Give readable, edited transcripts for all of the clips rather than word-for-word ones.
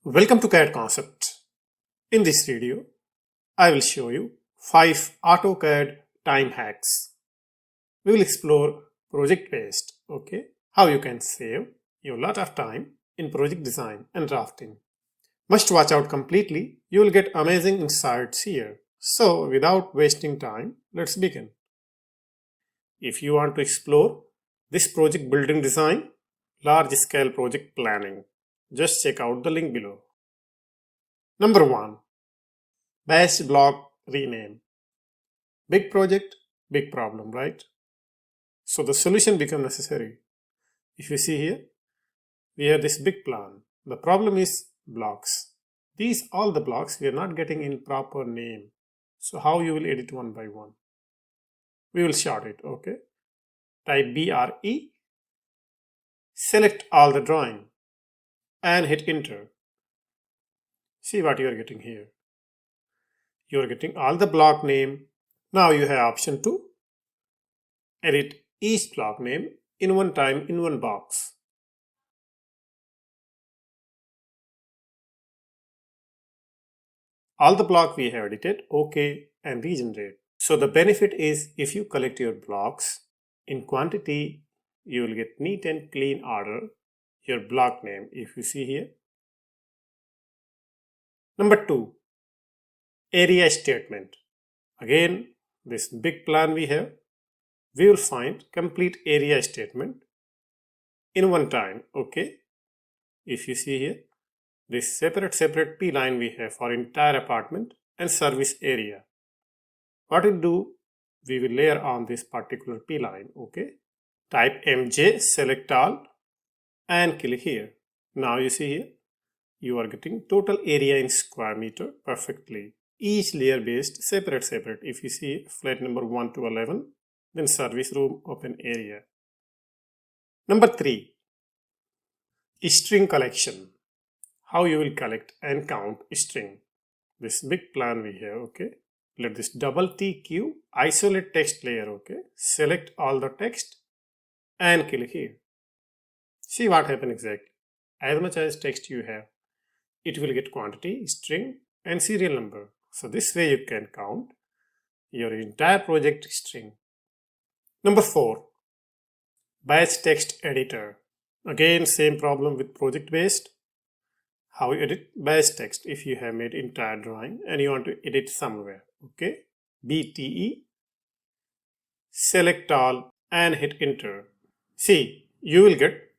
Welcome to CAD Concept. In this video, I will show you 5 AutoCAD time hacks. We will explore project-based, how you can save your lot of time in project design and drafting. Must watch out completely, you will get amazing insights here. So without wasting time, let's begin. If you want to explore this project building design, large scale project planning, just check out the link below. Number 1. Batch block rename. Big project, big problem, right? So the solution becomes necessary. If you see here, we have this big plan. The problem is blocks. All the blocks we are not getting in proper name. So how you will edit one by one? We will short it, Type BRE, select all the drawing and hit enter. See what you are getting here. You are getting all the block name. Now you have option to edit each block name in one time in one box. All the block we have edited, and regenerate. So the benefit is if you collect your blocks in quantity, you will get neat and clean order your block name if you see here. Number 2, area statement. Again, this big plan we have, we will find complete area statement in one time, If you see here, this separate P line we have for entire apartment and service area. What we'll do, we will layer on this particular P line, Type MJ, select all and click here. Now you see here, you are getting total area in square meter perfectly. Each layer based separate. If you see flat number 1 to 11, then service room open area. Number 3, string collection. How you will collect and count string. This big plan we have, Let this double TQ isolate text layer, Select all the text and click here. See what happens exactly. As much as text you have, it will get quantity, string and serial number. So this way you can count your entire project string. Number 4, batch text editor. Again, same problem with project based. How you edit batch text if you have made entire drawing and you want to edit somewhere, BTE, select all and hit enter. See, you will get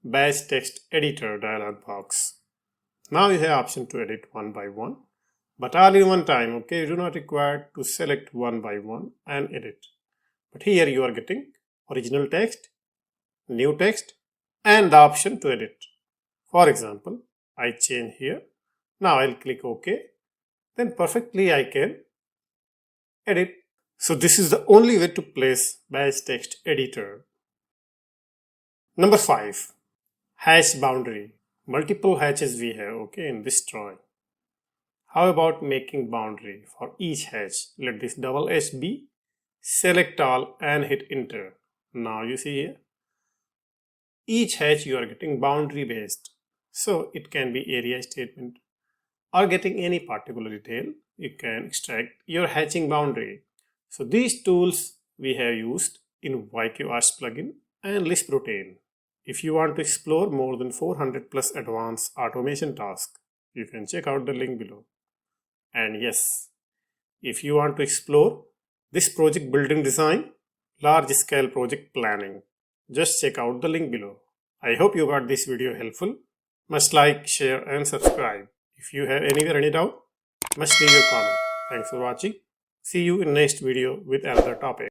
batch text editor dialog box. Now you have option to edit one by one, but all in one time, You do not require to select one by one and edit. But here you are getting original text, new text and the option to edit. For example, I change here. Now I'll click OK. Then perfectly I can edit. So this is the only way to place batch text editor. Number 5, hash boundary. Multiple hatches we have, in this drawing. How about making boundary for each hatch? Let this double H be, select all and hit enter. Now you see here, each hatch you are getting boundary based. So it can be area statement or getting any particular detail. You can extract your hatching boundary. So these tools we have used in yqarch plugin and lisp routine. If you want to explore more than 400 plus advanced automation tasks, you can check out the link below. And yes, if you want to explore this project building design, large scale project planning, just check out the link below. I hope you got this video helpful. Must like, share and subscribe. If you have any doubt, must leave your comment. Thanks for watching. See you in next video with another topic.